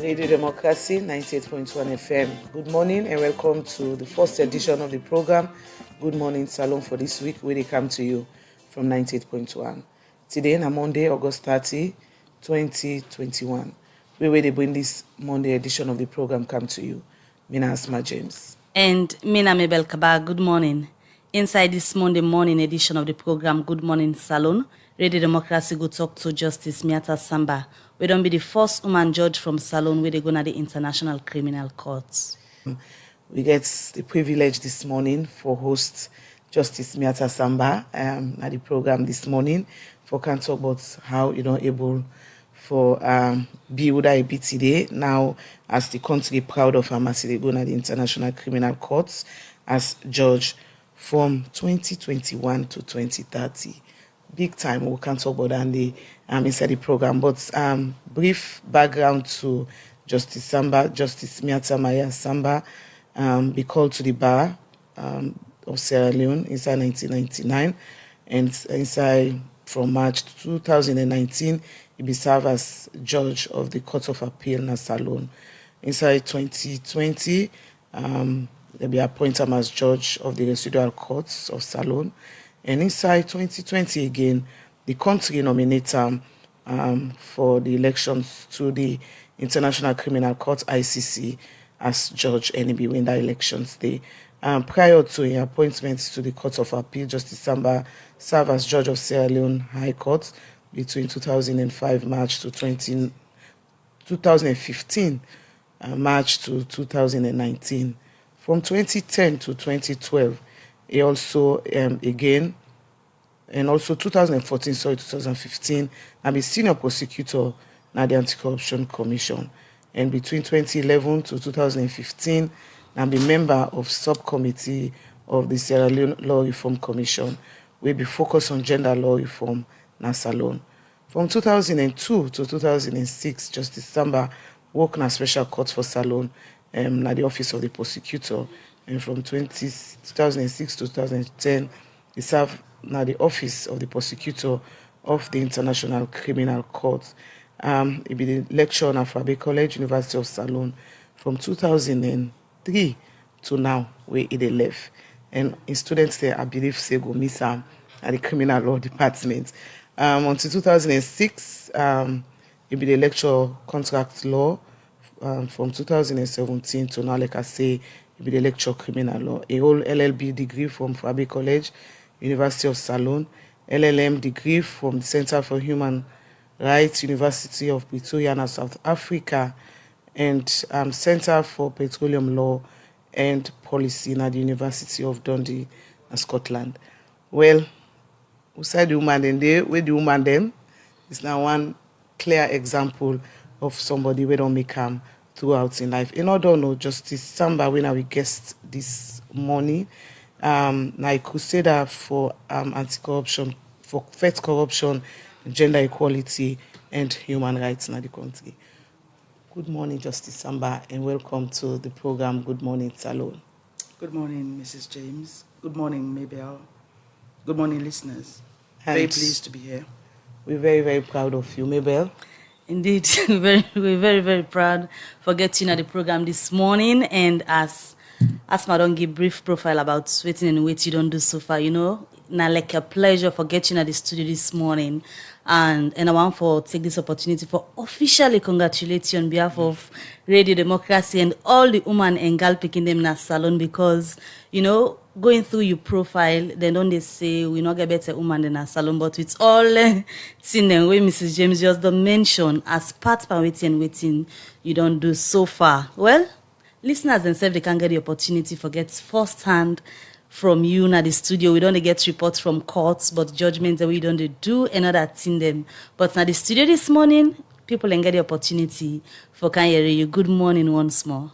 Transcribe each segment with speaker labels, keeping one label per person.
Speaker 1: Radio Democracy 98.1 FM. Good morning and welcome to the first edition of the program Good Morning Salon for this week, where they come to you from 98.1. Today, on Monday, August 30, 2021. Where they bring this Monday edition of the program come to you. Mina Asma James.
Speaker 2: And Mina Mabel Kaba, good morning. Inside this Monday morning edition of the program Good Morning Salon, Radio Democracy go talk to Justice Mitta Samba. We don't be the first woman judge from Salon where they go to the International Criminal Court.
Speaker 1: We get the privilege this morning for host Justice Mitta Samba at the program this morning for can talk about how able for be with IB today now as the country proud of her they go to the International Criminal Courts as judge from 2021 to 2030. Big time. We can't talk about that inside the program. But brief background to Justice Samba, Justice Mitta Maria Samba, be called to the bar of Sierra Leone inside 1999, and inside from March 2019, he be served as judge of the Court of Appeal in Salon. Inside 2020, they be appointed as judge of the residual courts of Salon. And inside 2020 again, the country nominated for the elections to the International Criminal Court, ICC, as judge, and he be win that elections day. Prior to his appointment to the Court of Appeal, Justice Samba served as judge of Sierra Leone High Court between 2005 March to 2015 March to 2019. From 2010 to 2012, he also again, and also 2015, I'm a senior prosecutor at the Anti-Corruption Commission. And between 2011 to 2015, I'm a member of subcommittee of the Sierra Leone Law Reform Commission, where we focus on gender law reform in Salon. From 2002 to 2006, Justice Samba worked in a special court for Salon at the Office of the Prosecutor. And from 2006 to 2010, he served at the Office of the Prosecutor of the International Criminal Court. He be the lecturer at Fabe College, University of Salon, from 2003 to now, where he left. And his students there, I believe, say go miss him at the Criminal Law Department. Until 2006, he be the lecturer contract law from 2017 to now, like I say, he be the lecturer criminal law. A whole LLB degree from Fabe College, University of Salon, LLM degree from the Center for Human Rights, University of Pretoria, South Africa, and Center for Petroleum Law and Policy at the University of Dundee, Scotland. Well, who said the woman then there, where the woman them, is now one clear example of somebody we don't make throughout in life. In order no Justice Samba, when we guest this morning, a crusader for anti-corruption, for fight corruption, gender equality, and human rights in the country. Good morning, Justice Samba, and welcome to the program Good Morning Salon.
Speaker 3: Good morning, Mrs. James. Good morning, Mabel. Good morning, listeners.
Speaker 1: And
Speaker 3: very pleased to be here.
Speaker 1: We're very, very proud of you, Mabel.
Speaker 2: Indeed, we're very, very proud for getting at the program this morning. And as Madam give brief profile about waiting and what you don't do so far, now like a pleasure for getting at the studio this morning. And I want to take this opportunity for officially congratulate you on behalf of Radio Democracy and all the women and girl picking them in a salon, because, going through your profile, they don't they say we not get better woman than a salon, but it's all seen the way Mrs. James just don't mention as part of waiting you don't do so far. Well, listeners themselves, they can get the opportunity for get first hand from you at the studio. We don't get reports from courts, but judgments that we don't do another thing them. But at the studio this morning, people can get the opportunity for can hear you. Good morning once more.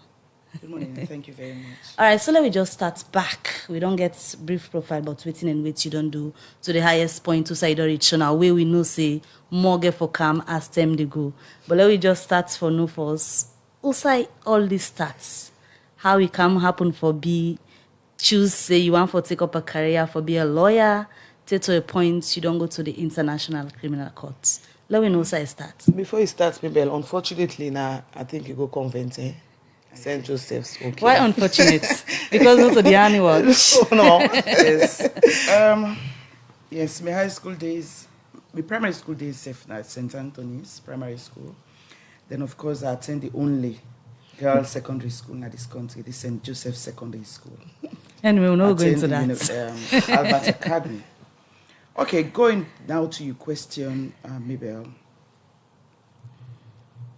Speaker 3: Good morning. Thank you very much.
Speaker 2: All right, so let me just start back. We don't get brief profile, but waiting and wait you don't do to the highest point to side reach now where we know say more get for come as time they go. But let me just start for no force. Also, all these stats, how it can happen for be choose say you want to take up a career for be a lawyer, take to a point you don't go to the International Criminal Court. Let me know so I start.
Speaker 1: Before you start, Mabel, unfortunately, now I think you go convent, eh? St. Joseph's. Okay.
Speaker 2: Why unfortunate? Because not to the animal.
Speaker 1: No.
Speaker 3: Yes. Yes, my high school days, my primary school days at St. Anthony's Primary School. Then, of course, I attend the only girls' secondary school in this country, the St. Joseph's Secondary School.
Speaker 2: Anyway, we'll not go into that.
Speaker 3: Albert Academy. Okay, going now to your question, Mabel.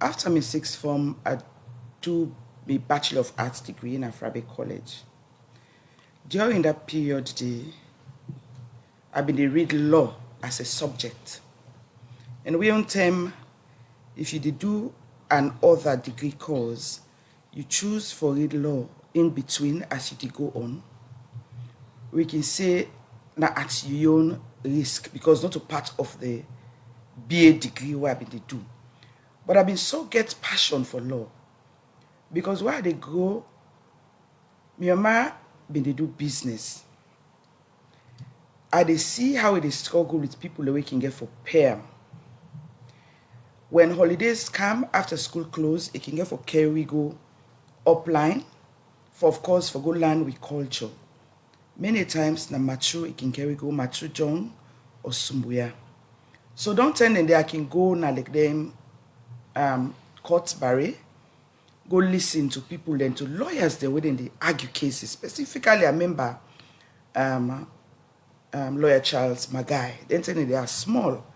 Speaker 3: After my sixth form, I do my Bachelor of Arts degree in Afrabe College. During that period, I've been read law as a subject. And we on term, if you did do an other degree course, you choose for read law in between as you did go on. We can say now at your own risk because not a part of the BA degree where I've been to do. But I've been so get passion for law because where they go, my mama been they do business. I they see how they struggle with people the way can get for pair. When holidays come after school close, it can get for carry go upline, for of course for go land with culture. Many times na mature it can carry go mature John or Sumbuya. So don't tell them that I can go na like them court barre, go listen to people then to lawyers they within the argue cases. Specifically, I remember lawyer Charles Magai. Then tell them they are small.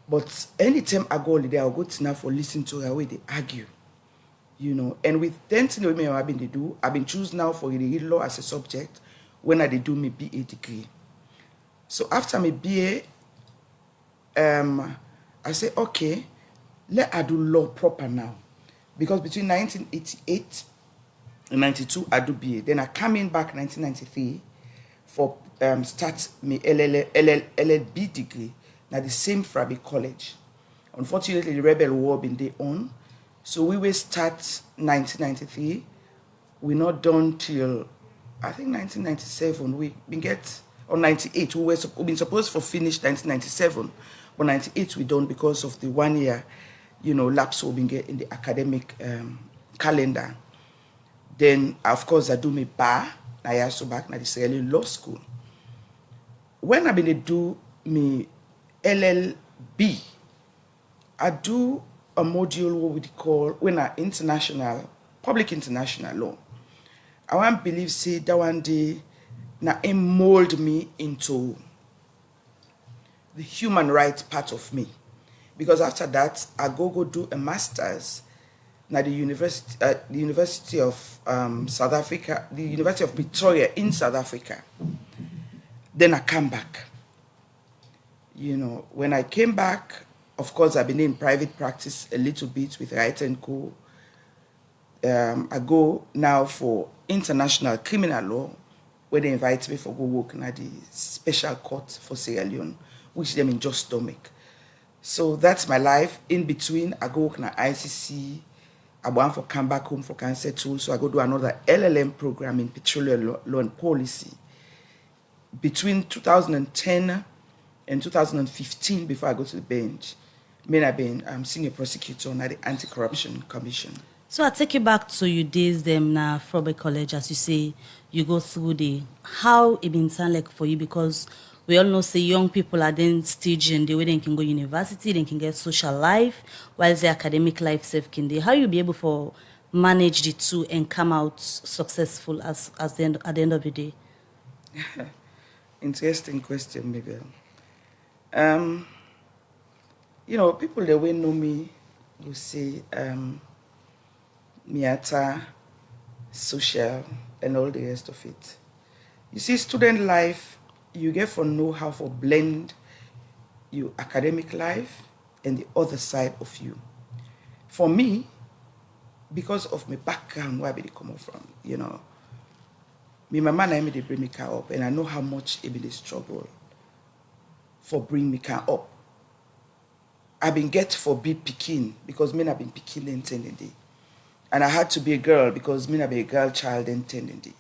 Speaker 3: But anytime I go there, I'll go to now for listen to the way they argue. You know, and with 10 women I've been choose now for the law as a subject when I did do my BA degree. So after my BA, I say, okay, let I do law proper now. Because between 1988 and 92, I do BA. Then I come in back 1993 for start my LLB degree at the same Frabe College. Unfortunately, the rebel war been there on. So we will start 1993. We're not done till, I think 1997. We been get, or 98. We been supposed to finish 1997. But 98 we done because of the 1 year, lapse we been get in the academic calendar. Then, of course, I do my bar. I also back at the Sierra Law School. When I been to do my LLB, I do a module what we call public international law. I want believe say that one day now it mold me into the human rights part of me, because after that I go do a master's at the University of South Africa, the University of Pretoria in South Africa. Then I come back. When I came back, of course, I've been in private practice a little bit with Right & Co. I go now for international criminal law, where they invite me for go work at the special court for Sierra Leone, which them in just stomach. So that's my life. In between, I go work at ICC. I want to come back home for cancer too, so I go do another LLM program in petroleum law and policy. Between 2010 and 2015, before I go to the bench, I've been senior prosecutor at the Anti-Corruption Commission.
Speaker 2: So I take you back to your days them now from a college, as you say, you go through how it been sound like for you, because we all know say young people are then staging the way they can go university, they can get social life, whilst the academic life self can do. How you be able to manage the two and come out successful at the end of the day?
Speaker 3: Interesting question, Mabel. People that will know me will say Miata, social, and all the rest of it. You see, student life, you get to know how to blend your academic life and the other side of you. For me, because of my background, where I come from, my mama and I bring me up, and I know how much it be the struggle for bring me up. I've been get for be picking because men have been picking and tending. And I had to be a girl because men have been a girl child and tending.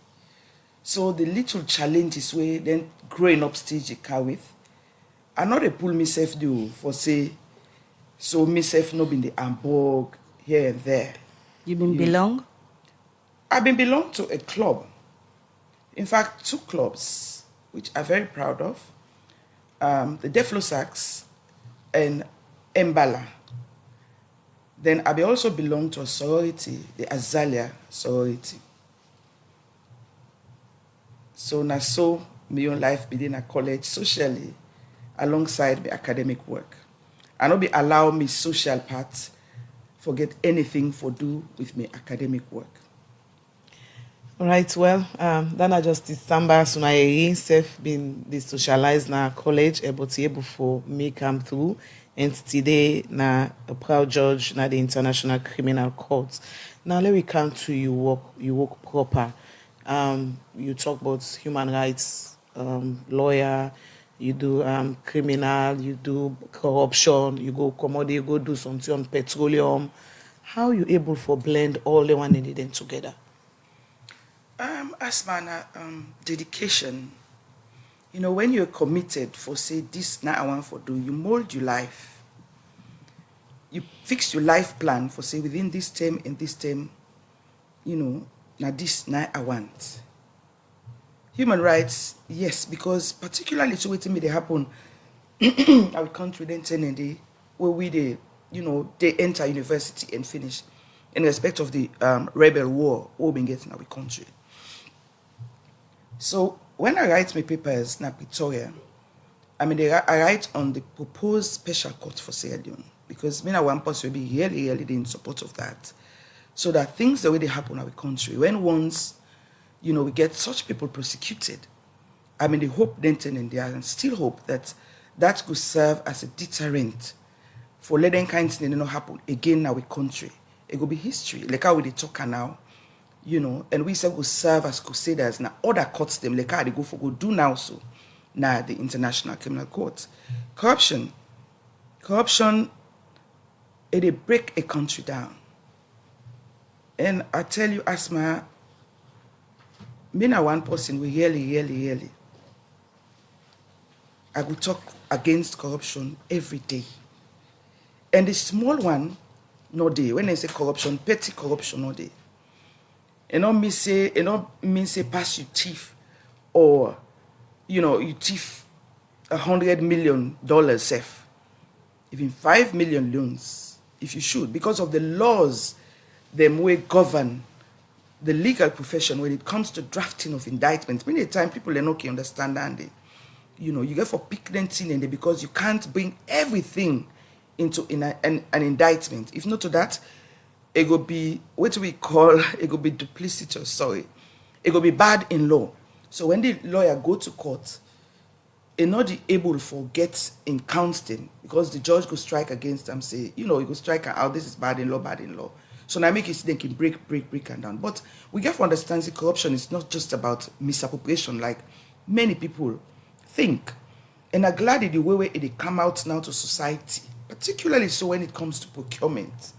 Speaker 3: So the little challenges where then growing up stage I car with, I not a pull myself do for say So myself no been the Hamburg here and there.
Speaker 2: You been
Speaker 3: Yeah.
Speaker 2: belong?
Speaker 3: I've been belong to a club. In fact, 2 clubs, which I'm very proud of. The Deflo Sax and Mbala. Then I also belong to a sorority, the Azalea sorority. So now so my own life within a college socially alongside my academic work. And not be allow me social part forget anything for do with my academic work.
Speaker 1: All right, well, Dana Justice Samba Sunaye himself been the socialized na college able for me come through and today na a proud judge na the International Criminal Court. Now let me come to you work proper. You talk about human rights lawyer, you do criminal, you do corruption, you go commodity, you go do something on petroleum. How you able for blend all the one in them together?
Speaker 3: As man, dedication, when you're committed for say this now I want for do, you mold your life. You fix your life plan for say within this term and this term, now this now I want. Human rights, yes, because particularly to what may they happen our country then 10 and day where they enter university and finish in respect of the rebel war we've been getting our country. So when I write my papers in Pretoria, I write on the proposed special court for Sierra Leone because me and one person will be really in support of that. So that things the way they happen in our country, when once, we get such people prosecuted, the hope then and there and still hope that could serve as a deterrent for letting kind of things not happen again in our country. It will be history, like how we talk now. And we say go serve as crusaders. Now other courts them like how they go do now so. Now the International Criminal Court. Corruption, it break a country down. And I tell you, Asma, me na one person we really, I will talk against corruption every day. And the small one, no day. When I say corruption, petty corruption, no day. And not me say pass you thief or you thief $100 million safe. Even 5 million loans, if you should, because of the laws them way govern the legal profession when it comes to drafting of indictments. Many times people are not understand and you get for picketing and because you can't bring everything into an indictment. If not to that, it will be what we call it will be duplicitous. Sorry, it will be bad in law. So when the lawyer go to court, it not able for get in counseling because the judge go strike against them. Say he go strike out. This is bad in law. So now make it they can break and down. But we get to understand the corruption is not just about misappropriation like many people think. And I'm glad the way it come out now to society, particularly so when it comes to procurement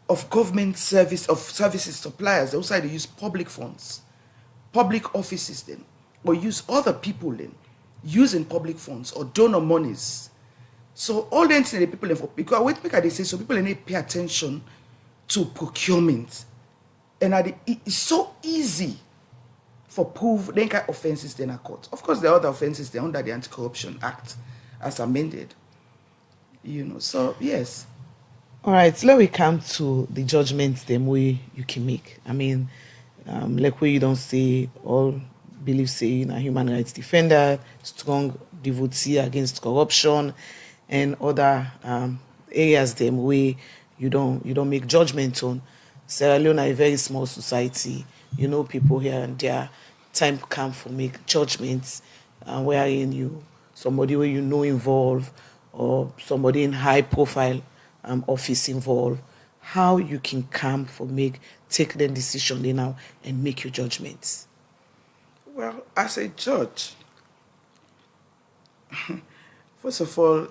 Speaker 3: of government services suppliers. They also they use public funds, public offices then, or use other people then using public funds or donor monies. So all the things the people for because they say so people need to pay attention to procurement. And it's so easy for prove then kind of offenses then are court. Of course, the other offenses they're under the Anti-Corruption Act as amended. So yes.
Speaker 1: All right, so let we come to the judgments them way you can make. Like where you don't say all believe say a human rights defender, strong devotee against corruption, and other areas them way you don't make judgment on. Sierra Leone are a very small society. People here and there. Time come for make judgments, wherein somebody where involved or somebody in high profile office involved, how you can come for take the decision now and make your judgments.
Speaker 3: Well, as a judge, first of all,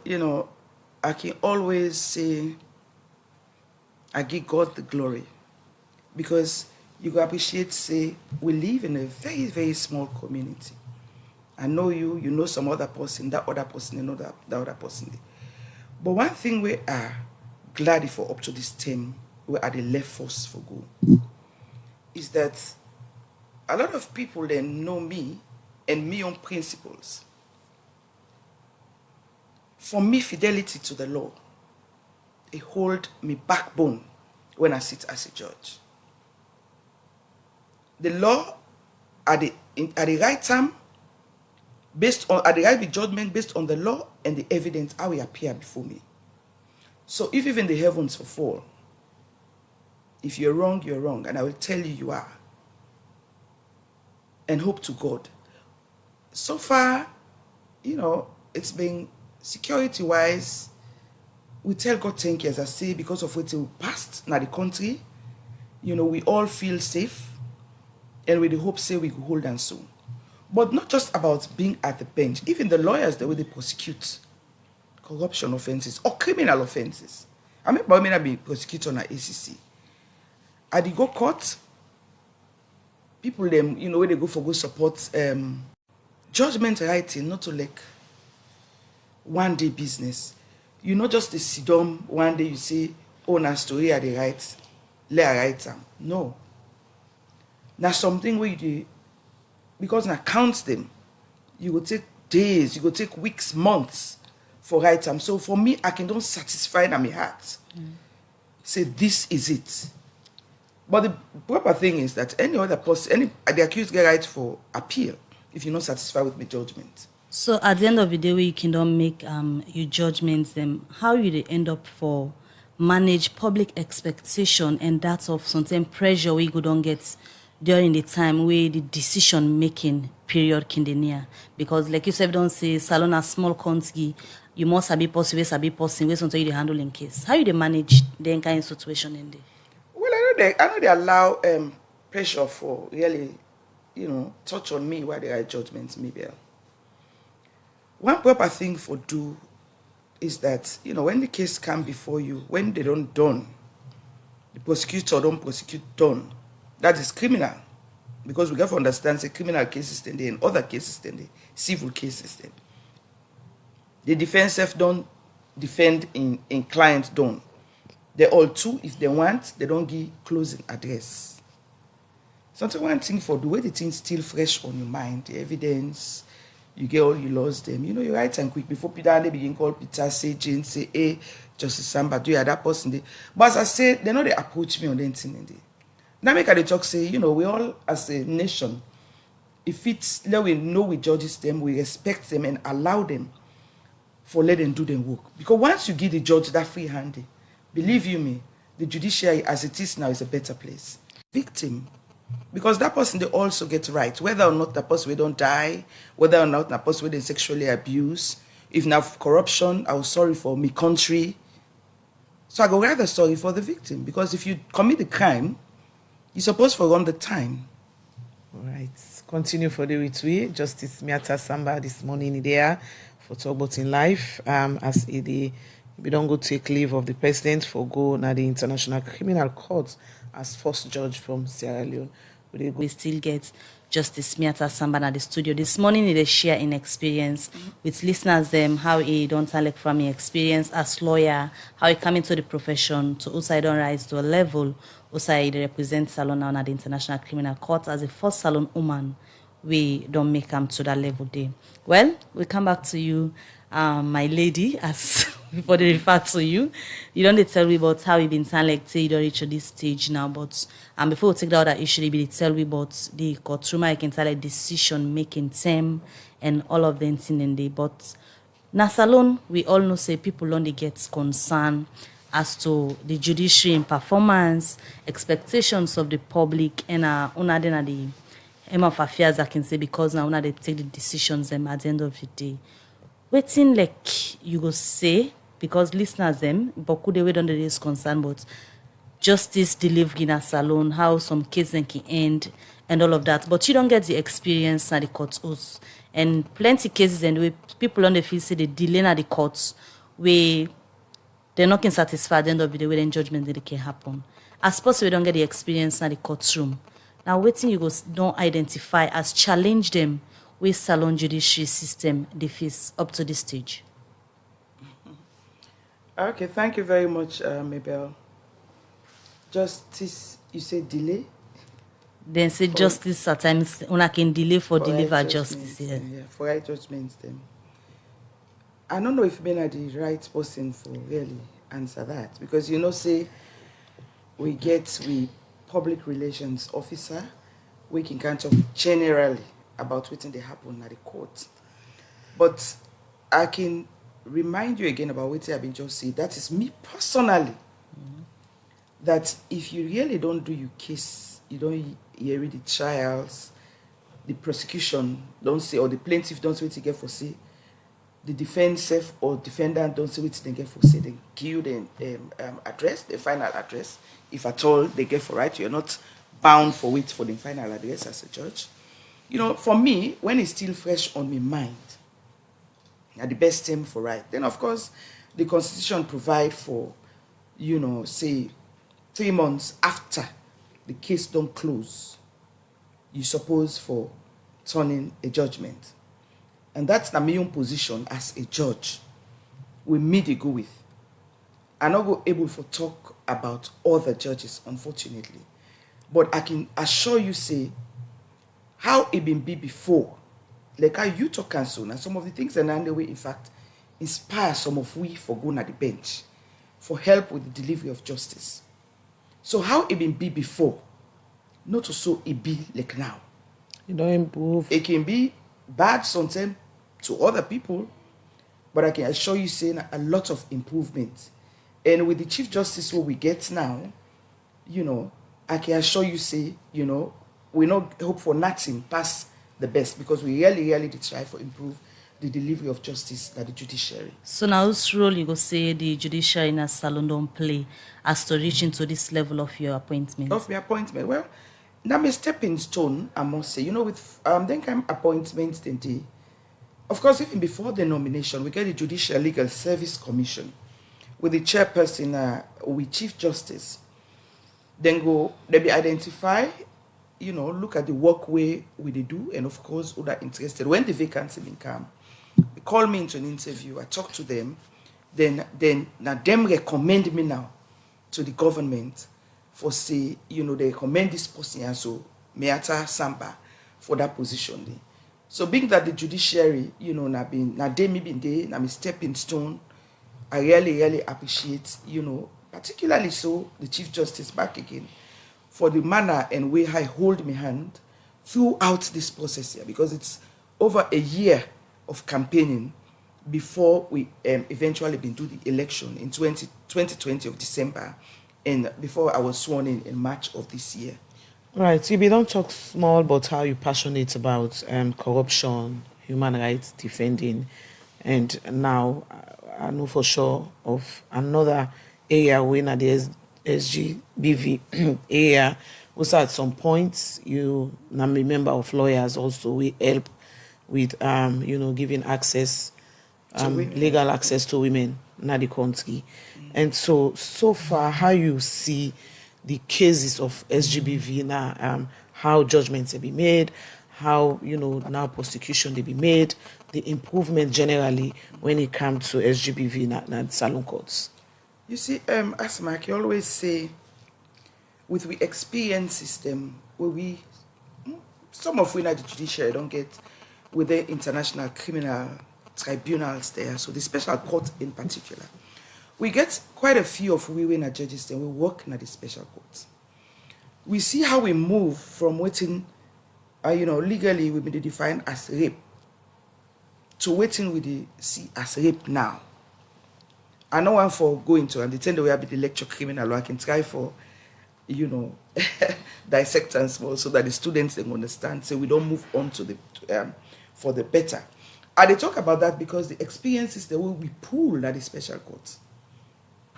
Speaker 3: I can always say I give God the glory because you go appreciate say we live in a very, very small community. I know you know some other person, that other person, that other person. But one thing we are glad for up to this term, we are the left force for go, is that a lot of people then know me and me on principles. For me, fidelity to the law, it hold me backbone when I sit as a judge. The law at the right time, based on at the right judgment based on the law and the evidence how it appear before me. So if even the heavens will fall, if you're wrong, you're wrong, and I will tell you are. And hope to God. So far, it's been security-wise, we tell God thank you, as I say, because of what we passed in the country. We all feel safe, and with the hope say we could hold on soon. But not just about being at the bench, even the lawyers, the way they prosecute corruption offenses or criminal offenses. I mean, but may not be prosecuted on ICC. At the go court, people them, when they go for good support, judgment writing, not to like one day business. You not just the sidom one day you say, oh, na story at the right, let I write them. No. Now something where you do, because now count them, you will take days, you will take weeks, months for write them. So for me, I can don't satisfy my heart. Say this is it. But the proper thing is that any other person, the accused get right for appeal if you're not satisfied with my judgment.
Speaker 2: So at the end of the day, where you cannot make your judgments, then how you they end up for manage public expectation and that of something pressure we go don't get during the time where the decision making period can be near. Because like you said, don't say salon a small country, you must be possible, where something you handle in case. How you they manage the kind of situation in there?
Speaker 3: Well, I know they allow pressure for really, touch on me while they write judgments, maybe. One proper thing for do is that, when the case come before you, when they don't done, the prosecutor don't prosecute done, that is criminal. Because we have to understand the criminal cases then and other cases then the civil cases then. The defense self don't defend in client don't. They all too, if they want, they don't give closing address. Sometimes one thing for the way the thing still fresh on your mind, the evidence, you get all you lost them. You write and quick before Peter and they begin call Peter, say Jane, say, hey, Justice Samba, do you have that person there? But as I say, they know they approach me on the thing. Now make they talk, say, we all as a nation, if it's let we know we judges them, we respect them and allow them for let them do their work. Because once you give the judge that free hand, believe you me, the judiciary as it is now is a better place. Victim. Because that person, they also get right. Whether or not that person will don't die, whether or not that person will sexually abuse, if not corruption, I was sorry for me country. So I go rather sorry for the victim. Because if you commit the crime, you're supposed to run the time.
Speaker 1: All right. Continue for the retweet. Justice Mitta Samba this morning there for Talk About in Life. As we don't go take leave of the president for go now the International Criminal Court as first judge from Sierra Leone.
Speaker 2: We still get Justice Mitta Samba at the studio. This morning they share in experience with listeners them how he don't like from his experience as lawyer, how he come into the profession to also don't rise to a level. Also he represent Salon now at the International Criminal Court as a first Salon woman. We don't make him to that level there. Well, we come back to you, my lady, as before they refer to you. You don't tell me about how you been sound like say you don't reach this stage now, but before we take the other issue, they tell me about the courtroom, I can tell like decision making time and all of them thing in there. But na salon, we all know say people only get concerned as to the judiciary in performance, expectations of the public, and una then the aim of affairs I can say because now they take the decisions at the end of the day. Waiting like you go say, because listeners them, but could they wait on the days concern, but justice delivery in a salon, how some cases can end and all of that. But you don't get the experience at the courts house. And plenty cases and way people on the field say they delay at the courts where they're not satisfied at the end of the day when judgment that can happen. As possible we don't get the experience at the courtroom. Now waiting you go don't identify as challenge them with salon judiciary system they face up to this stage.
Speaker 3: Okay, thank you very much, Mabel. Justice, you say delay
Speaker 2: Then say
Speaker 3: for
Speaker 2: justice at times una can delay for
Speaker 3: right
Speaker 2: deliver
Speaker 3: judgment.
Speaker 2: justice. Yes.
Speaker 3: Yeah, for right judgments. Then I don't know if Ben are the right person for really answer that, because say we public relations officer, we can kind of generally about what they happen at the court. But I can remind you again about what I've been just saying. That is me personally. That if you really don't do your case, you don't hear the trials, the prosecution don't say, or the plaintiff don't say what you get for say, the defensive or defendant don't say what they get for say, they give the address, the final address, if at all they get for right. You're not bound for wait for the final address as a judge. For me, when it's still fresh on my mind, at the best time for right, then of course the constitution provide for, say 3 months after the case don't close, you suppose for turning a judgment. And that's my own position as a judge. We me dey go with. I'm not go able to talk about other judges, unfortunately. But I can assure you, say, how it been be before. Like how you talk council, and some of the things that the way, in fact, inspire some of we for going at the bench, for help with the delivery of justice. So how it been be before, not so it be like now.
Speaker 1: You don't improve.
Speaker 3: It can be bad sometimes to other people, but I can assure you saying a lot of improvement. And with the Chief Justice what we get now, I can assure you say, we not hope for nothing past the best, because we really did try for improve the delivery of justice at the judiciary.
Speaker 2: So now whose role you go say the judiciary in a salon don't play as to reach into this level of your appointment?
Speaker 3: Of my appointment, well, now my stepping stone, I must say, with then kind of appointments then day. Of course, even before the nomination, we get the Judicial Legal Service Commission with the chairperson, with Chief Justice. Then they be identify, look at the work way we they do, and of course, who are interested. When the vacancy will come, they call me into an interview, I talk to them, then now them recommend me now to the government for say, they recommend this person also, Mitta Samba, for that position there. So being that the judiciary, now they me been there, now me stepping stone, I really appreciate, particularly so the Chief Justice back again, for the manner and way I hold my hand throughout this process here, because it's over a year of campaigning before we eventually been do the election in 2020 of December, and before I was sworn in March of this year.
Speaker 1: Right, you don't talk small about how you're passionate about corruption, human rights defending, and now I know for sure of another area when at the SGBV area. Also, at some points, you now a member of lawyers also we help with giving access, legal access to women in the country. And so far, how you see the cases of SGBV now, how judgments have been made, how now prosecution they be made, the improvement generally when it comes to SGBV na salon courts.
Speaker 3: You see, as Mark, you always say, with the experience system, where some of we at the judiciary don't get with the international criminal tribunals there, so the special court in particular. We get quite a few of we in our judges and we work in the special courts. We see how we move from waiting, legally we've been defined as rape, to waiting with the see as rape now. I know one for going to, and the tender will be the lecture criminal, or I can try for, dissect and small so that the students can understand, so we don't move on to the for the better. And they talk about that because the experience is the way we pull at the special courts.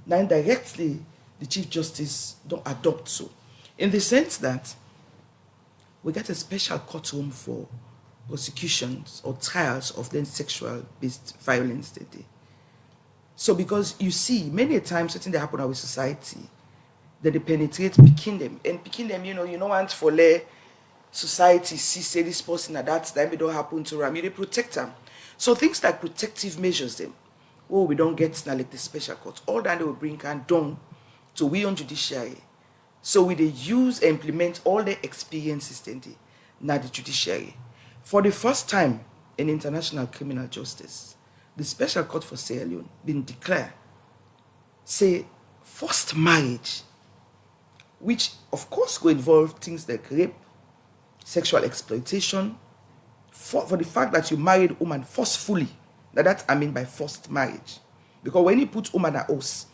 Speaker 3: Now indirectly, the Chief Justice don't adopt so, in the sense that we get a special courtroom for prosecutions or trials of then sexual-based violence today. So because you see, many times something that happen in our society, that they penetrate picking them. And picking them, you don't want for let society see say this person at that time it don't happen to them. They protect them. So things like protective measures them. we don't get now like the special court. All that they will bring and done to we on judiciary. So we they use and implement all the experiences then they now the judiciary. For the first time in international criminal justice, the special court for Sierra Leone been declared, say, forced marriage, which of course will involve things like rape, sexual exploitation, for the fact that you married a woman forcefully. Now that I mean by forced marriage. Because when you put woman at house,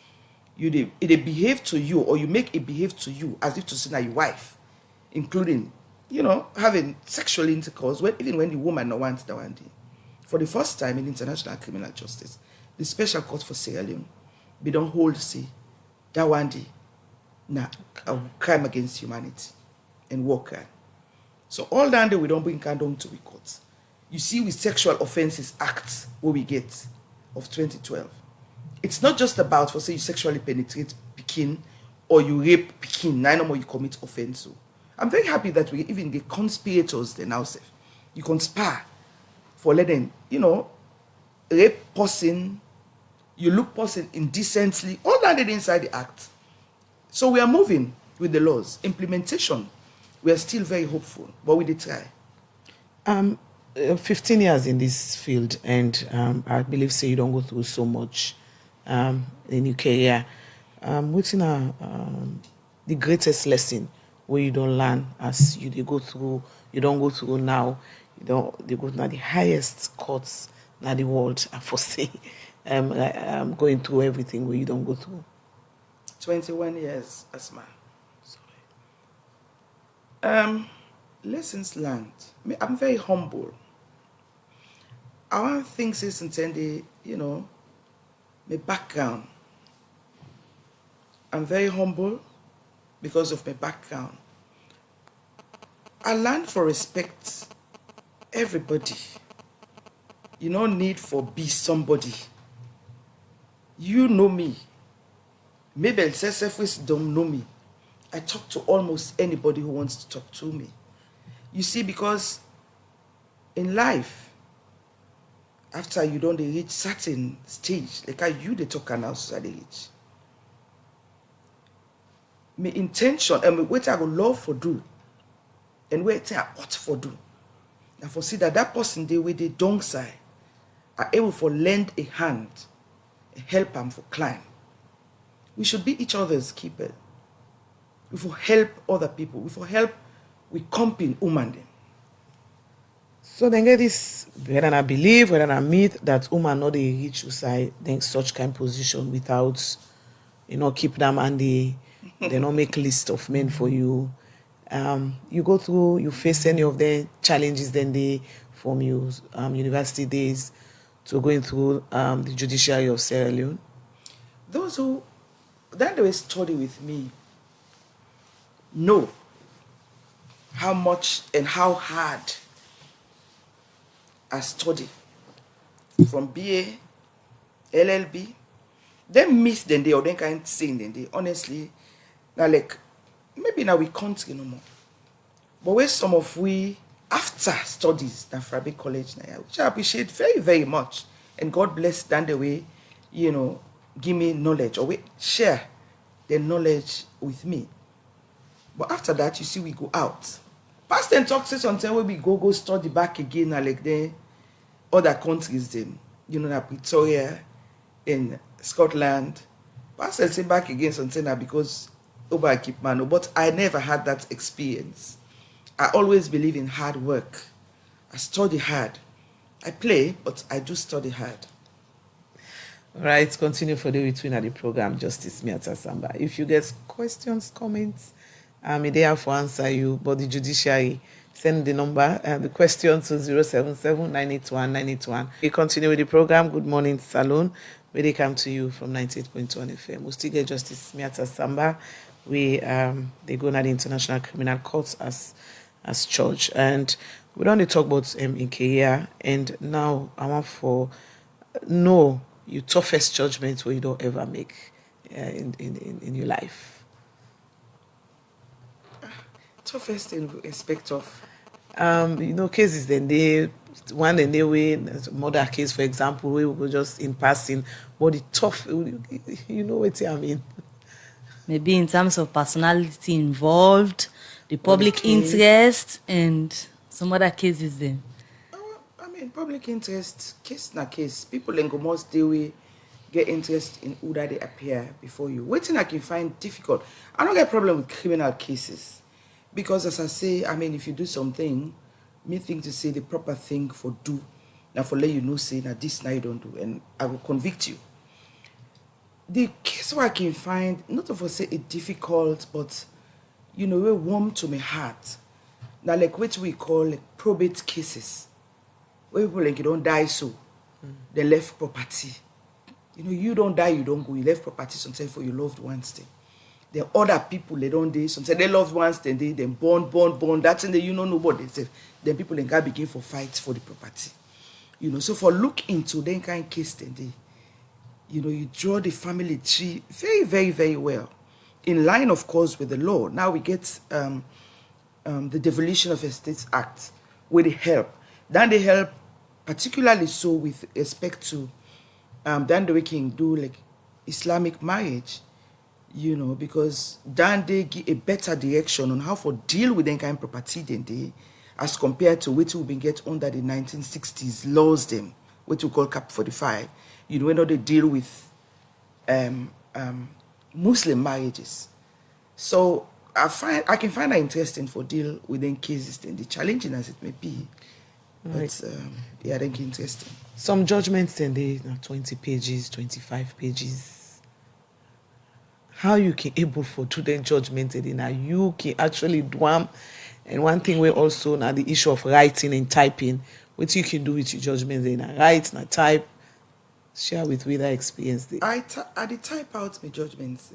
Speaker 3: they behave to you, or you make it behave to you as if to say now your wife, including, having sexual intercourse, even when the woman no wants that one day. For the first time in international criminal justice, the special court for Sierra Leone, we don't hold say that one day a crime against humanity and war crime. So all that day we don't bring condom to the court. You see, with Sexual Offences Act, what we get of 2012, it's not just about, for say, you sexually penetrate Pekin or you rape Pekin, no more you commit offense. So I'm very happy that we even get conspirators then now say, you conspire for letting, rape person, you look person indecently, all that inside the act. So we are moving with the laws. Implementation, we are still very hopeful, but we did try.
Speaker 1: 15 years in this field, and I believe say you don't go through so much in your career. What's the greatest lesson where you don't learn as you don't go through now, they go to the highest courts in the world, I foresee going through everything where you don't go through.
Speaker 3: 21 years, Asma. Lessons learned. I'm very humble. I want things is intended, my background. I'm very humble because of my background. I learned for respect everybody. You no need for be somebody. You know me. Maybe Elsesefis don't know me. I talk to almost anybody who wants to talk to me. You see, because in life, after you don't reach certain stage, like how you they talk and also they reach. My intention and what I would love for do, and what I ought for do, and for see that person they with the dong side are able for lend a hand, help them for climb. We should be each other's keeper. We for help other people. We for help with comping woman them.
Speaker 1: So then get this, whether I believe, whether I myth that woman not they reach side then such kind of position without, keep them and they not make list of men for you. You go through, you face any of the challenges then they from you university days to going through the judiciary of Sierra Leone.
Speaker 3: Those who that they study with me know how much and how hard I study from BA, LLB. Them miss then they or then kind saying then they honestly now like maybe now we can't no more. But where some of we after studies at Frabe College now, which I appreciate very, very much. And God bless them the way, give me knowledge or share the knowledge with me. But after that, you see, we go out. Past and talk say something where we go study back again, like the other countries, them, like Pretoria in Scotland. Past and say back again something because I keep man. But I never had that experience. I always believe in hard work. I study hard. I play, but I do study hard.
Speaker 1: All right, continue for the between at the program, Justice Mitta Samba. If you get questions, comments, I'm there for answer you. But the judiciary, send the number and the question to 077-981-981. We continue with the program. Good morning, Salon. Where they come to you from 98.1 FM. We still get Justice Mitta Samba. They go to the International Criminal Courts as church, and we don't talk about in career. And now I want for know your toughest judgment where you don't ever make in your life.
Speaker 3: Toughest in respect of
Speaker 1: cases then they one in a way, murder case, for example, we will go just in passing, but the tough, you know what I mean.
Speaker 2: Maybe in terms of personality involved, the public
Speaker 1: case.
Speaker 2: interest, and some other cases then.
Speaker 3: I mean, public interest, case na case. People in go most they will get interest in who that they appear before you. Waiting I can find difficult. I don't get problem with criminal cases. Because as I say, I mean, if you do something, me think to say the proper thing for do. Now for let you know, say, now this now you don't do. And I will convict you. The case where I can find, not of us say it difficult, but, you know, we're warm to my heart. Now, like what we call like probate cases. Where people like you don't die so. They left property. You know, you don't die, you don't go. You left property sometimes for your loved ones. Then other people, they don't die. Sometimes they loved ones, then they then born. That's in the, you know, nobody. Then people then can begin for fights for the property. You know, so for look into that kind of case, then they, you know, you draw the family tree very, very, very well. In line, of course, with the law. Now we get the Devolution of Estates Act with the help. Then they help, particularly so with respect to, then we can do like Islamic marriage, you know, because then they give a better direction on how to deal with that kind of property than they, as compared to what we been get under the 1960s laws them, what we call Cap 45. You know, when they deal with Muslim marriages. So I can find that interesting for deal with them cases, then the challenging as it may be.
Speaker 1: Right.
Speaker 3: But yeah, I think interesting.
Speaker 1: Some judgments then they 20 pages, 25 pages. How you can able for do the judgment and now you can actually do them. And one thing we also now the issue of writing and typing, what you can do with your judgments then write, now type. Share with me that experience there.
Speaker 3: I did type out my judgments.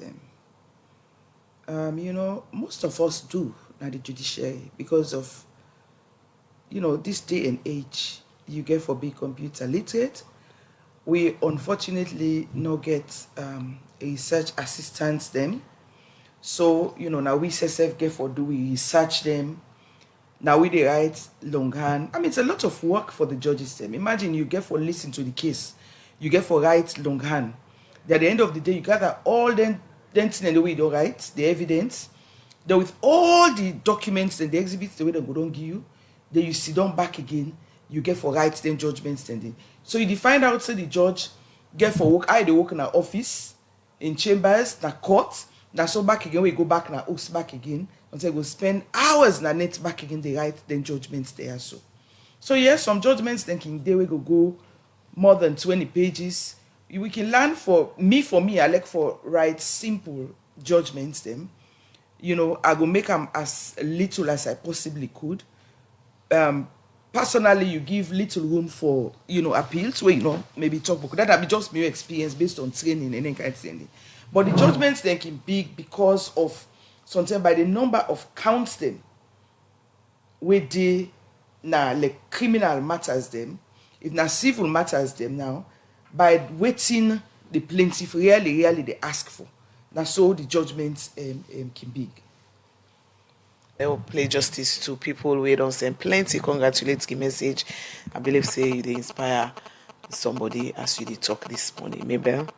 Speaker 3: You know, most of us do now the judiciary because of, you know, this day and age. You get for being computer literate. We unfortunately not get a research assistants them. So you know now we self get for do we research them. Now we they write longhand. I mean it's a lot of work for the judges them. Imagine you get for listen to the case. You get for write longhand. At the end of the day, you gather all them things in the way you write, the evidence. Then with all the documents and the exhibits the way they go don't give you, then you sit down back again, you get for write then judgments then. So you find out say the judge get for work, I they work in our office, in chambers, na court, na so back again, we go back na house back again, until we go spend hours na net back again, they write then judgments there so. So yes, some judgments then can they we go more than 20 pages. We can learn for me, I like for write simple judgments them. You know, I go make them as little as I possibly could. Personally, you give little room for, you know, appeals where, you know, maybe talk book. That'll be just my experience based on training and any kind of thing. But the judgments then can be because of sometimes by the number of counts them where they now like criminal matters them. If now civil matters them now, by waiting the plaintiff really they ask for. Now so the judgments can be.
Speaker 1: They will play justice to people who don't send plenty. Congratulate the message. I believe say they inspire somebody as you did talk this morning. Mabel.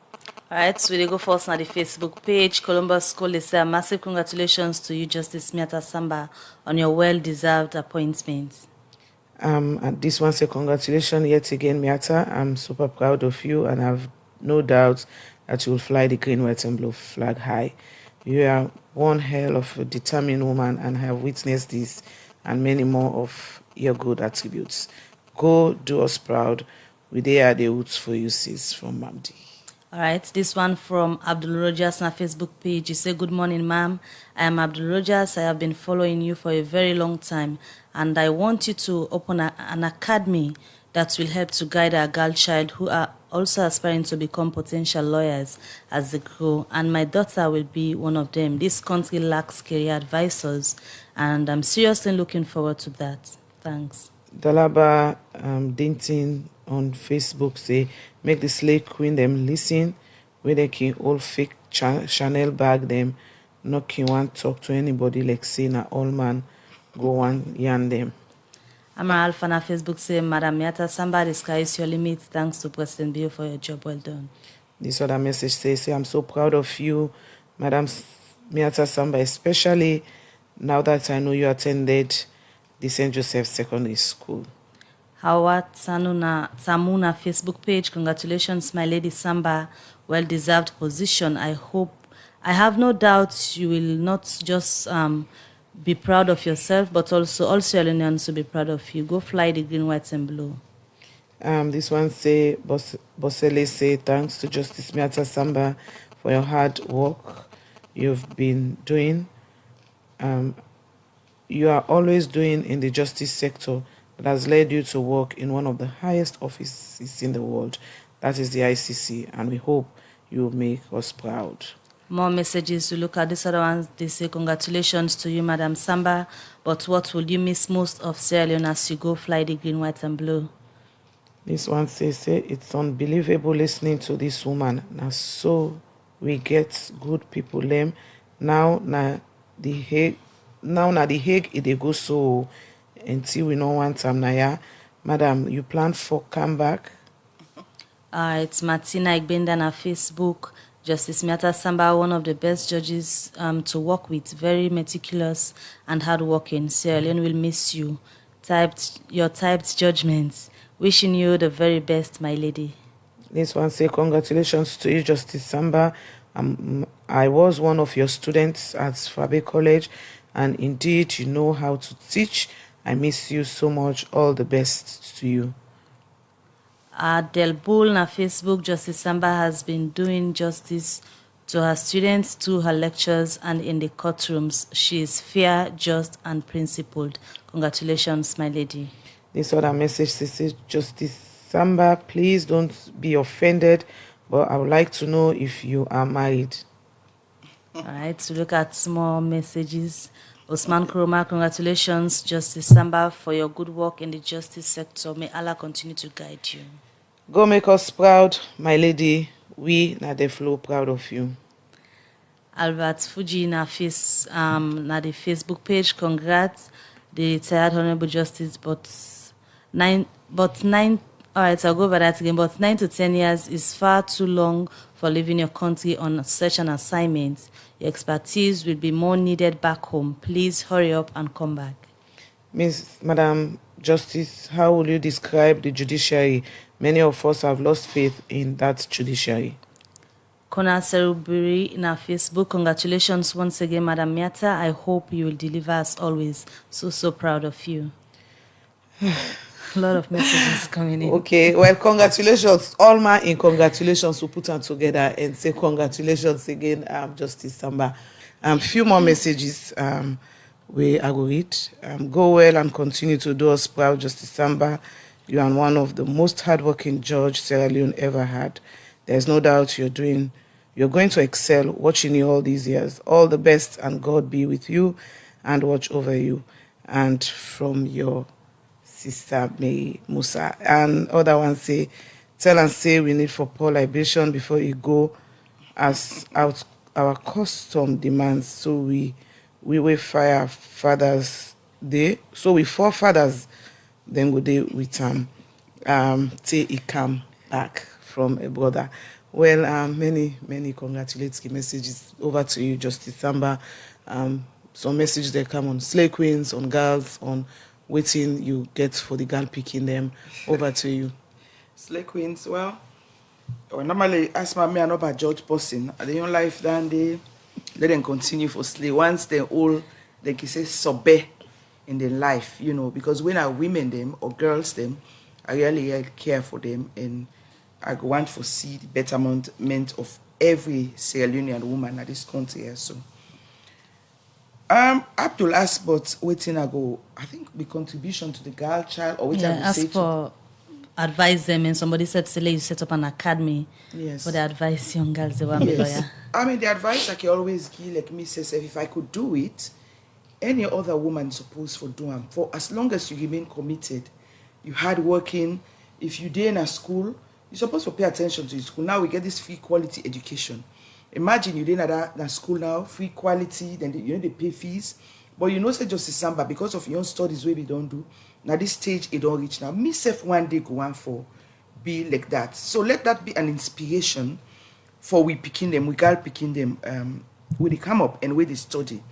Speaker 2: Alright, so we go first on the Facebook page. Columbus School is a massive congratulations to you, Justice Mitta Samba, on your well-deserved appointment.
Speaker 1: And this one say congratulations yet again, Miata. I'm super proud of you, and I've no doubt that you will fly the green, white, and blue flag high. You are one hell of a determined woman, and I have witnessed this and many more of your good attributes. Go do us proud. We there are the roots for you, sis, from Mamdi.
Speaker 2: All right, this one from Abdul Rogers on our Facebook page. You say, good morning, ma'am. I am Abdul Rogers. I have been following you for a very long time, and I want you to open an academy that will help to guide our girl child who are also aspiring to become potential lawyers as they grow, and my daughter will be one of them. This country lacks career advisors, and I'm seriously looking forward to that. Thanks.
Speaker 1: Dalaba Dintin on Facebook say, make the slave queen them listen, where they can all fake Chanel bag them, not can want talk to anybody like say na all man go on yarn them.
Speaker 2: Amara Alpha on Facebook say, Madam Mitta Samba, the sky is your limit. Thanks to President Bio for your job well done.
Speaker 1: This other message says, I'm so proud of you, Madam Mitta Samba, especially now that I know you attended the St. Joseph Secondary School.
Speaker 2: Howard Samuna Facebook page, congratulations, my lady Samba, well-deserved position. I have no doubt you will not just be proud of yourself, but also all Sierra Leoneans will be proud of you. Go fly the green, white, and blue.
Speaker 1: This one say, Bosele say, thanks to Justice Mitta Samba for your hard work you've been doing. You are always doing in the justice sector that has led you to work in one of the highest offices in the world. That is the ICC, and we hope you will make us proud.
Speaker 2: More messages to look at. This other one, they say, congratulations to you, Madam Samba, but what will you miss most of Sierra Leone as you go fly the green, white, and blue?
Speaker 1: This one says, it's unbelievable listening to this woman. Now, so we get good people lame. Now, the Hague, it dey go so until we no want time na ya. Madam, you plan for comeback?
Speaker 2: It's Martina Igbenda on Facebook. Justice Mitta Samba, one of the best judges to work with, very meticulous and hardworking. Sierra Leone will miss you. Your typed judgments. Wishing you the very best, my lady.
Speaker 1: This one say, congratulations to you, Justice Samba. I was one of your students at Fabe College, and indeed, you know how to teach. I miss you so much. All the best to you.
Speaker 2: Del Bull on Facebook, Justice Samba has been doing justice to her students, to her lectures, and in the courtrooms. She is fair, just, and principled. Congratulations, my lady.
Speaker 1: This other message says, Justice Samba, please don't be offended, but I would like to know if you are married.
Speaker 2: All right, to look at more messages. Osman Kuroma, congratulations, Justice Samba, for your good work in the justice sector. May Allah continue to guide you.
Speaker 1: Go make us proud, my lady. We, na the flow, proud of you.
Speaker 2: Albert Fuji na the Facebook page, congrats, the retired Honorable Justice, all right, I'll go over that again, but 9 to 10 years is far too long for leaving your country on such an assignment. Your expertise will be more needed back home. Please hurry up and come back.
Speaker 1: Madam Justice, how will you describe the judiciary? Many of us have lost faith in that judiciary.
Speaker 2: Kona Serubiri in our Facebook, congratulations once again, Madam Mitta. I hope you will deliver as always. So proud of you. A lot of messages coming in.
Speaker 1: Okay, well, congratulations. All my in congratulations, we'll put them together and say congratulations again, Justice Samba. Few more messages I will read. Go well and continue to do us proud, Justice Samba. You are one of the most hardworking judges Sierra Leone ever had. There's no doubt you're going to excel watching you all these years. All the best, and God be with you and watch over you. And from your Sister May Musa. And other ones say, tell and say we need for poor libation before you go, as out our custom demands. So we will fire Father's Day. So we forefathers then go day with till he come back from a brother. Well, many congratulatory messages over to you, Justice Samba. Some messages that come on slay queens, on girls, on waiting you get for the girl picking them. Over to you.
Speaker 3: Slay queens, well, normally as me and about judge person, at the own life then they let them continue for slay. Once they're all, they can say sobe in their life, because when I women them or girls them, I really care for them, and I want to see the betterment of every Sierra Leonean woman at this country here. So Abdul asked, but waiting I go, I think the contribution to the girl child, or waiting I go say
Speaker 2: for advise them, and somebody said Sele, you set up an academy for the advice young girls they want to be lawyer.
Speaker 3: I mean, the advice I can always give, like me says, if I could do it, any other woman supposed for doing, for as long as you remain committed, you hard working. If you did in a school, you're supposed to pay attention to your school. Now we get this free quality education. Imagine you did in a school now, free quality, then they pay fees, But you know, say Justice Samba, because of your own studies where we don't do, now this stage it don't reach now. Me self one day go on for be like that. So let that be an inspiration for we picking them, we girl picking them when they come up and where they study.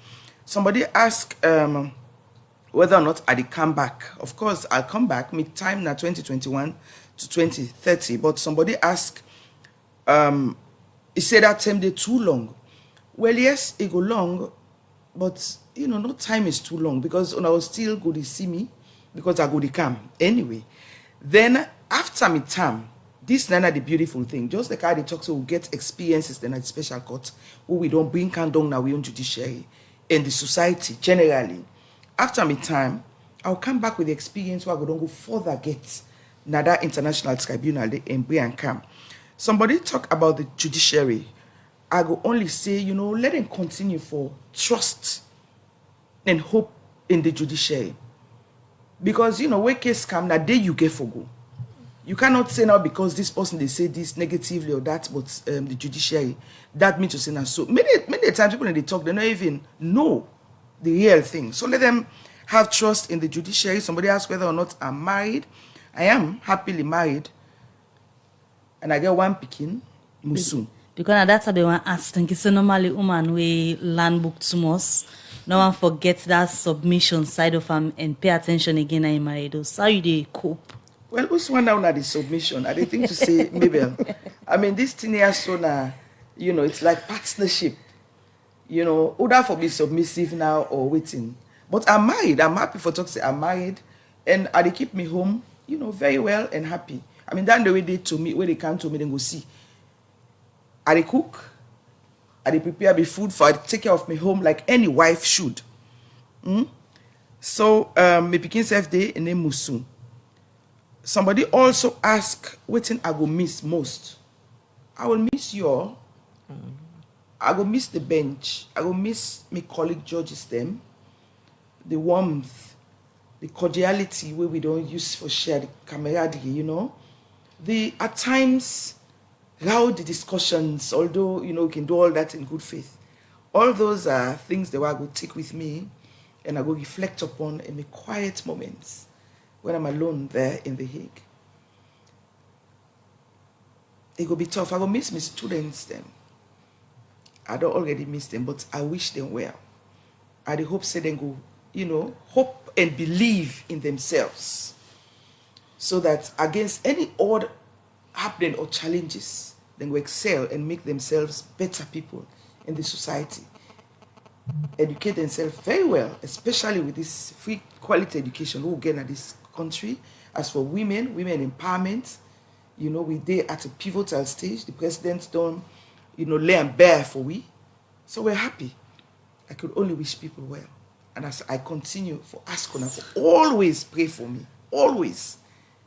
Speaker 3: Somebody ask whether or not I come back. Of course, I'll come back mid-time now 2021 to 2030. But somebody ask, he said that time they too long. Well, yes, it go long, but you know, no time is too long because when I was still go to see me because I go to come anyway. Then after me time, this is the beautiful thing. Just like how they talk, so we get experiences then at special court, where we don't bring down now we own judiciary in the society generally. After me time, I'll come back with the experience where I don't go further get another international tribunal and bring and come. Somebody talk about the judiciary. I go only say, you know, let them continue for trust and hope in the judiciary. Because, you know, when case come, that day you get for go. You cannot say now because this person, they say this negatively or that, but the judiciary, that means to say now. So many times people in the talk, they don't even know the real thing. So let them have trust in the judiciary. Somebody asked whether or not I'm married. I am happily married. And I get one pikin, Musu.
Speaker 2: Because that's how they want to ask. Think it's normally woman we learn book too much. No one forgets that submission side of them and pay attention again in married. So how you they cope?
Speaker 3: Well, who's one down at the submission? I didn't think to say Mabel. I mean, this thing here so now, you know, it's like partnership. You know, either for be submissive now or waiting. But I'm married. I'm happy for talk say I'm married, and they keep me home, you know, very well and happy. I mean, that's the way they to me, where they come to me, then go see. I cook, I prepare me food for, I take care of my home like any wife should. So, me begin self day and then Musu. Somebody also ask, what thing I go miss most? I will miss you all. I go miss the bench. I go miss my colleague judges them. The warmth, the cordiality where we don't use for shared camaraderie, you know. At times, loud discussions, although, you know, we can do all that in good faith. All those are things that I go take with me and I go reflect upon in the quiet moments when I'm alone there in The Hague. It will be tough. I will miss my students then. I don't already miss them, but I wish them well. I hope say them go, you know, hope and believe in themselves so that against any odd happening or challenges, then go excel and make themselves better people in the society. Educate themselves very well, especially with this free quality education we get in this country. As for women empowerment, you know, we there at a pivotal stage. The president don't, you know, lay and bear for we. So we're happy. I could only wish people well. And as I continue for Ascona, for always pray for me. Always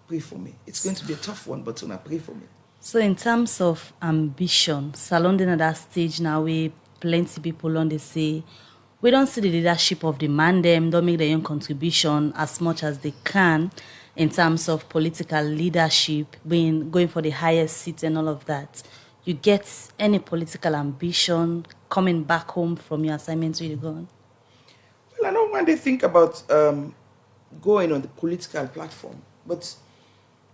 Speaker 3: pray for me. It's going to be a tough one, but pray for me.
Speaker 2: So in terms of ambition, Salon at that stage now where plenty people on they say, we don't see the leadership of the man them, don't make their own contribution as much as they can in terms of political leadership, going for the highest seats and all of that. You get any political ambition coming back home from your assignments where you're going?
Speaker 3: Well, I don't want to think about going on the political platform, but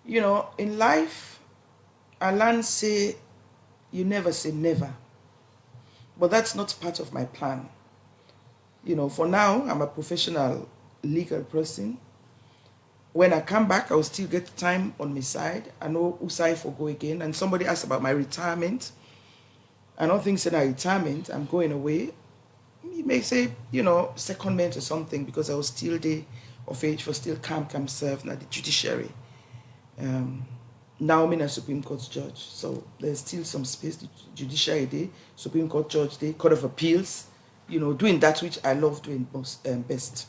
Speaker 3: you know, in life, I learn say, you never say never. But that's not part of my plan. You know, for now, I'm a professional legal person. When I come back, I will still get time on my side. I know who side for go again. And somebody asked about my retirement. I don't think it's a retirement. I'm going away. You may say, you know, secondment or something because I was still there of age for still come serve now the judiciary. Now I'm a Supreme Court judge, so there's still some space. The judiciary day, Supreme Court judge day, Court of Appeals, you know, doing that which I love doing most, best.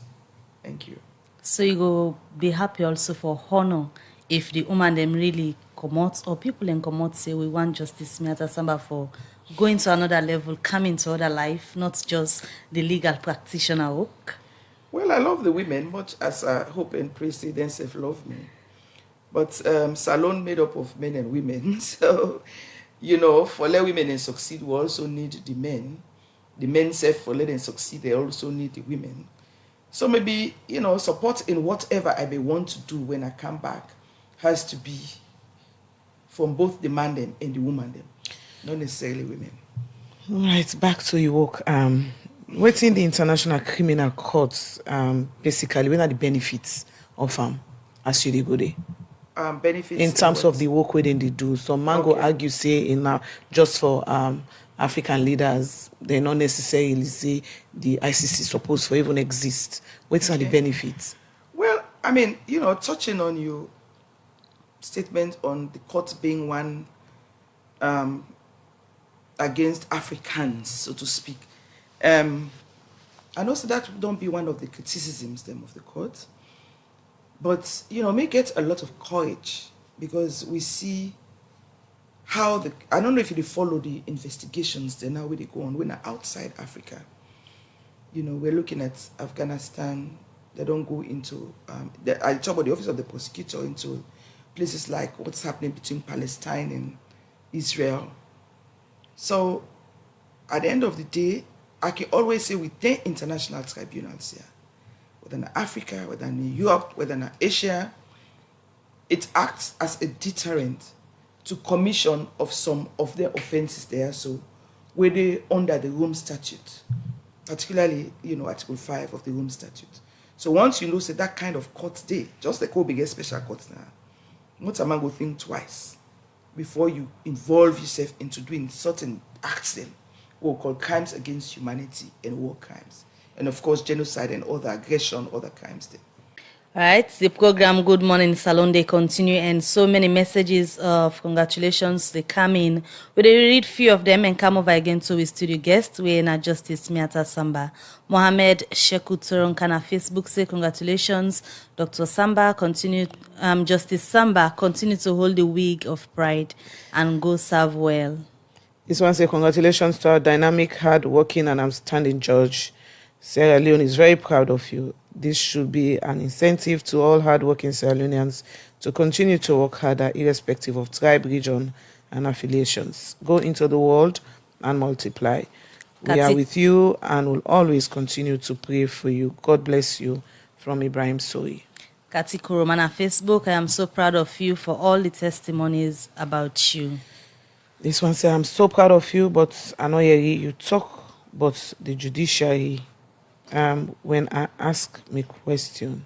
Speaker 3: Thank you.
Speaker 2: So you go be happy also for honor if the woman them really come out or people then come out say we want Justice Mitta Samba for going to another level, coming to other life, not just the legal practitioner work.
Speaker 3: Well, I love the women much as I hope and pray they themselves love me. But Salon made up of men and women. So, you know, for let women and succeed, we also need the men. The men say for let them succeed, they also need the women. So maybe, support in whatever I may want to do when I come back has to be from both the man them and the woman them, not necessarily women.
Speaker 1: All right, back to your work. Waiting the International Criminal Courts, basically, what are the benefits of as you dey go there?
Speaker 3: Benefits
Speaker 1: In terms
Speaker 3: what?
Speaker 1: of the work within they do. So Mango argue say in just for African leaders, they not necessarily say the ICC supposed for even exist. What are the benefits?
Speaker 3: Well, touching on your statement on the court being one against Africans, so to speak. And also that don't be one of the criticisms them of the court. But, may get a lot of courage because we see how I don't know if you follow the investigations then now where they go on when they're outside Africa. We're looking at Afghanistan. They don't go into, I talk about the office of the prosecutor into places like what's happening between Palestine and Israel. So at the end of the day, I can always say with the international tribunals here, whether in Africa, whether in Europe, whether in Asia, it acts as a deterrent to commission of some of their offenses there. So where they under the Rome Statute, particularly, Article 5 of the Rome Statute. So once you know, say that kind of court day, just like Kobe get special courts now, not a man go think twice before you involve yourself into doing certain acts then, what we call crimes against humanity and war crimes. And of course, genocide and other aggression, other crimes then.
Speaker 2: All right, the program Good Morning Salon, they continue, and so many messages of congratulations, they come in. We read few of them and come over again to our studio guest. We're in Justice Mitta Samba. Mohammed Sheku Toronkana Facebook say congratulations, Dr. Samba, Justice Samba, continue to hold the wig of pride and go serve well.
Speaker 1: This one say congratulations to our dynamic, hard-working and outstanding judge. Sierra Leone is very proud of you. This should be an incentive to all hard-working Sierra Leoneans to continue to work harder irrespective of tribe, region, and affiliations. Go into the world and multiply. We are with you and will always continue to pray for you. God bless you. From Ibrahim Soyi.
Speaker 2: Kati Kuromana Facebook, I am so proud of you for all the testimonies about you.
Speaker 1: This one says, I'm so proud of you, but I know you talk, but the judiciary, when I ask me question.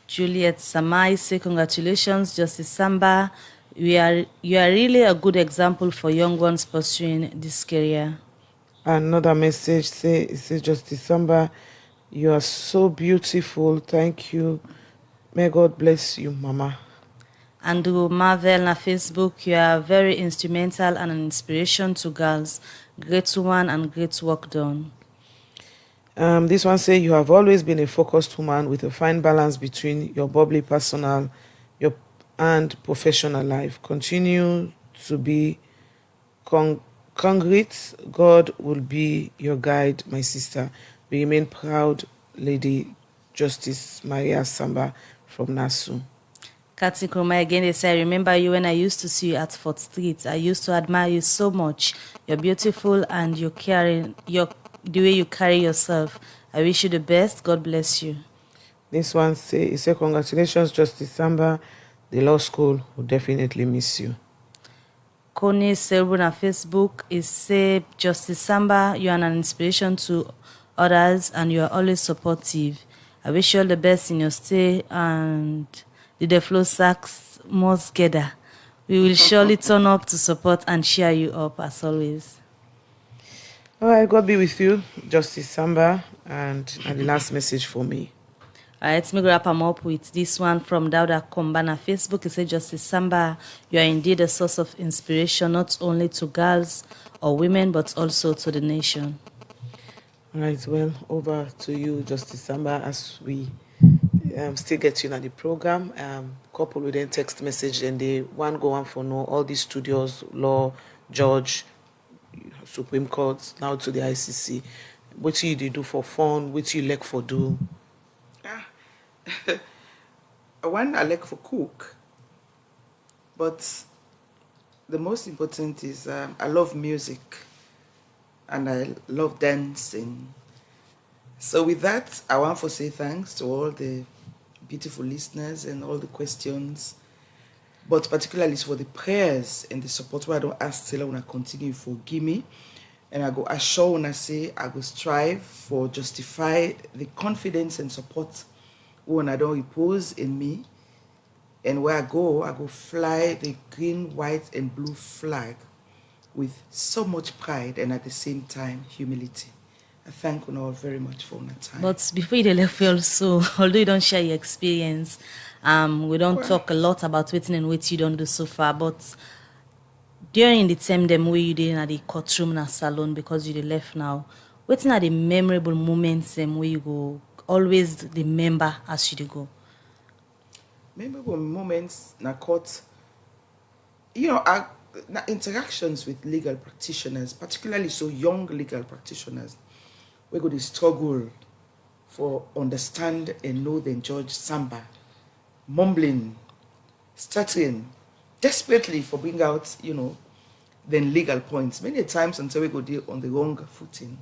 Speaker 2: Juliet Samai say congratulations, Justice Samba. You are really a good example for young ones pursuing this career.
Speaker 1: Another message says Justice Samba, you are so beautiful. Thank you. May God bless you, Mama.
Speaker 2: Andrew Marvel na Facebook, you are very instrumental and an inspiration to girls. Great woman and great work done.
Speaker 1: This one says you have always been a focused woman with a fine balance between your bubbly personal and professional life. Continue to be congruent. God will be your guide, my sister. We remain proud, Lady Justice Maria Samba from Nassau.
Speaker 2: Kati Kroma again, they say, I remember you when I used to see you at 4th Street. I used to admire you so much. You're beautiful and the way you carry yourself. I wish you the best. God bless you.
Speaker 1: This one says, congratulations, Justice Samba. The law school will definitely miss you.
Speaker 2: Kone Serbu on Facebook is say, Justice Samba, you are an inspiration to others and you are always supportive. I wish you all the best in your stay and the flow sacks most gather. We will surely turn up to support and cheer you up as always.
Speaker 1: All right, God be with you, Justice Samba, and the last message for me.
Speaker 2: All right, let me wrap them up with this one from Dauda Kombana Facebook. It says, Justice Samba, you are indeed a source of inspiration, not only to girls or women, but also to the nation.
Speaker 1: All right, well, over to you, Justice Samba, as we still get you in the program. Couple with then text message, and they one go on for no all these studios, law, judge, Supreme Court, now to the ICC. What you do for fun? What you like for do?
Speaker 3: One I like for cook, but the most important is I love music and I love dancing. So with that, I want to say thanks to all the beautiful listeners and all the questions, but particularly for the prayers and the support where I don't ask till I continue for give me. And I go assure when I say I go strive for justify the confidence and support when I don't repose in me. And where I go fly the green, white, and blue flag with so much pride and at the same time humility. I thank you all very much for your time.
Speaker 2: But before you left, also, although you don't share your experience, we don't talk a lot about waiting and what you don't do so far. But during the time them way you did in the courtroom and salon because you dey left now, waiting at the memorable moments where you go always remember as you dey go.
Speaker 3: Memorable moments in court, interactions with legal practitioners, particularly so young legal practitioners, we go to struggle for understand and know the Judge Samba, mumbling, stuttering, desperately for bring out, then legal points. Many times until we go there on the wrong footing.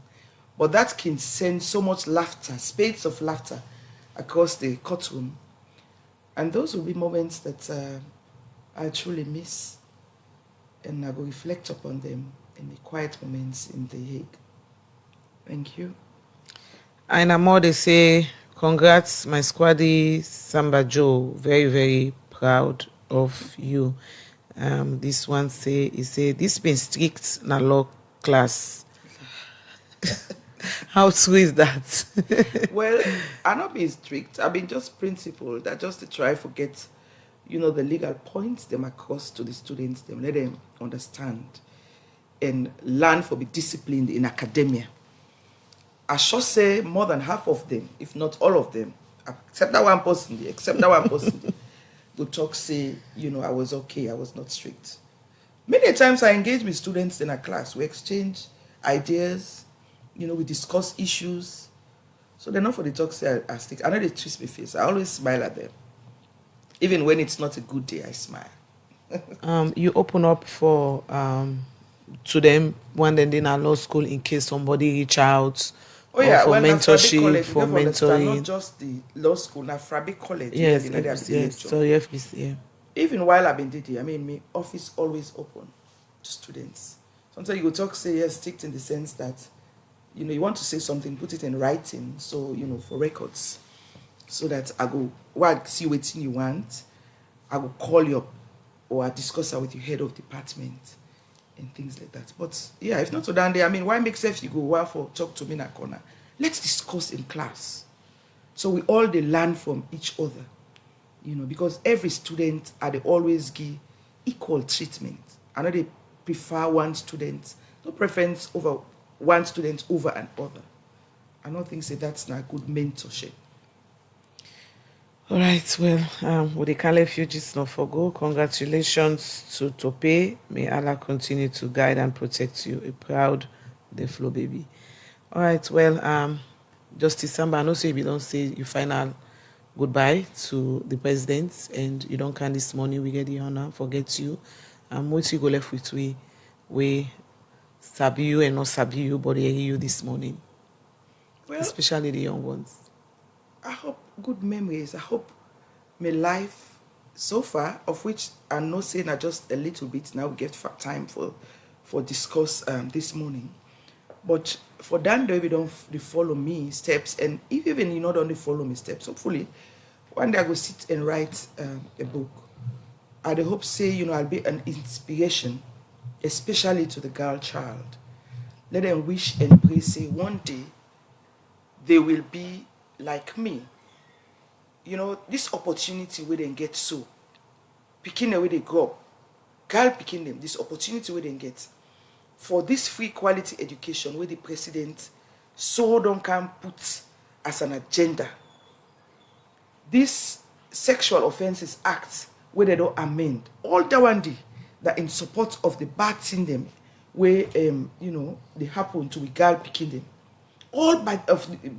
Speaker 3: But that can send so much laughter, spades of laughter across the courtroom. And those will be moments that I truly miss. And I will reflect upon them in the quiet moments in The Hague. Thank you.
Speaker 1: And Amor, they say, congrats, my squaddy Samba Joe. Very, very proud of you. This one he say, this been strict na law class. How true is that?
Speaker 3: Well, I'm not being strict. I've been just principled. That just to try to get, the legal points them across to the students, them let them understand and learn for be disciplined in academia. I should say more than half of them, if not all of them, except that one person there, go talk say, I was okay, I was not strict. Many times I engage with students in a class. We exchange ideas, we discuss issues. So they're not for the talk say I stick. I know they twist my face. I always smile at them. Even when it's not a good day, I smile.
Speaker 1: You open up for to them when they're in law school in case somebody reach out.
Speaker 3: Oh yeah,
Speaker 1: for
Speaker 3: well,
Speaker 1: mentorship,
Speaker 3: college,
Speaker 1: for mentoring.
Speaker 3: not just the law school, now Frabi College.
Speaker 1: Yes,
Speaker 3: yes.
Speaker 1: So you have to yeah.
Speaker 3: Even while I've been there, my office always open to students. Sometimes you go talk, say yes, strict in the sense that, you want to say something, put it in writing, so, for records. So that I go, see what you want, I will call you up or I discuss it with your head of department and things like that. But yeah, if not to that day, why make sense you go for talk to me in a corner? Let's discuss in class. So we all they learn from each other, because every student they always give equal treatment. I know they prefer one student, no preference over one student over another. I don't think that's not good mentorship.
Speaker 1: All right, well, with the Kale Fugis not for go, congratulations to Tope. May Allah continue to guide and protect you. A proud the flow baby. All right, well, Justice Samba, I know say if you don't say your final goodbye to the president and you don't can this morning, we get the honor, forget you. What you go left with we sabi you and not sabi you, but they hear you this morning. Well, especially the young ones.
Speaker 3: I hope good memories. I hope my life so far, of which I'm not saying just a little bit now, we get time for discuss this morning. But for that day, we don't follow me steps, and if even you don't follow me steps, hopefully one day I go sit and write a book. I hope say I'll be an inspiration, especially to the girl child. Let them wish and pray say one day they will be like me. This opportunity where they get so picking the way they grow up, girl picking them, this opportunity where they get for this free quality education where the president so don't can put as an agenda. This sexual offences act where they don't amend all the one day that in support of the bad thing them where they happen to be girl picking them, all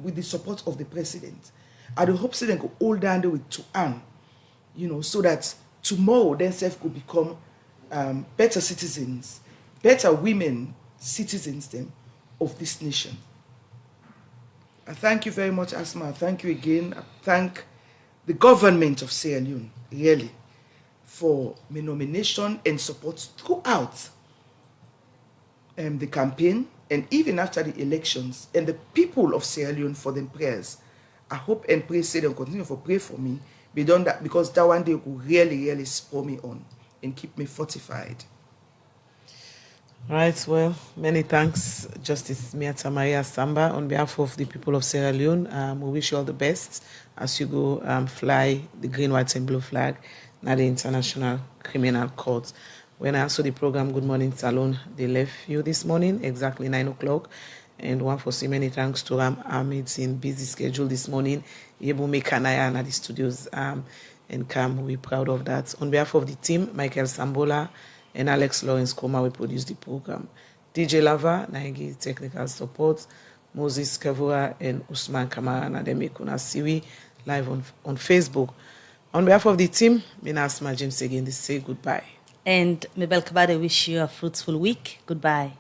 Speaker 3: with the support of the president. I hope so they go hold down there with 2 hands, so that tomorrow themselves could become better citizens, better women citizens them of this nation. I thank you very much, Asma. Thank you again. I thank the government of Sierra Leone, really, for my nomination and support throughout the campaign and even after the elections, and the people of Sierra Leone for them prayers. I hope and pray, say them continue for pray for me, be done that, because that one day will really, really spur me on and keep me fortified.
Speaker 1: Right, well, many thanks, Justice Mitta Maria Samba. On behalf of the people of Sierra Leone, we wish you all the best as you go fly the green, white, and blue flag at the International Criminal Court. When I saw the program Good Morning Salon, they left you this morning, exactly 9 o'clock. And one for say many thanks to Ahmed's in busy schedule this morning. Able make Kanaya at the studios and come. We're proud of that. On behalf of the team, Michael Sambola and Alex Lawrence Koma, we produce the program. DJ Lava, Naigi technical support, Moses Kavura and Usman Kamara, Nademi Kuna Siwi, live on Facebook. On behalf of the team, Mina Asma James again, they say goodbye.
Speaker 2: And Mabel Kabade wish you a fruitful week. Goodbye.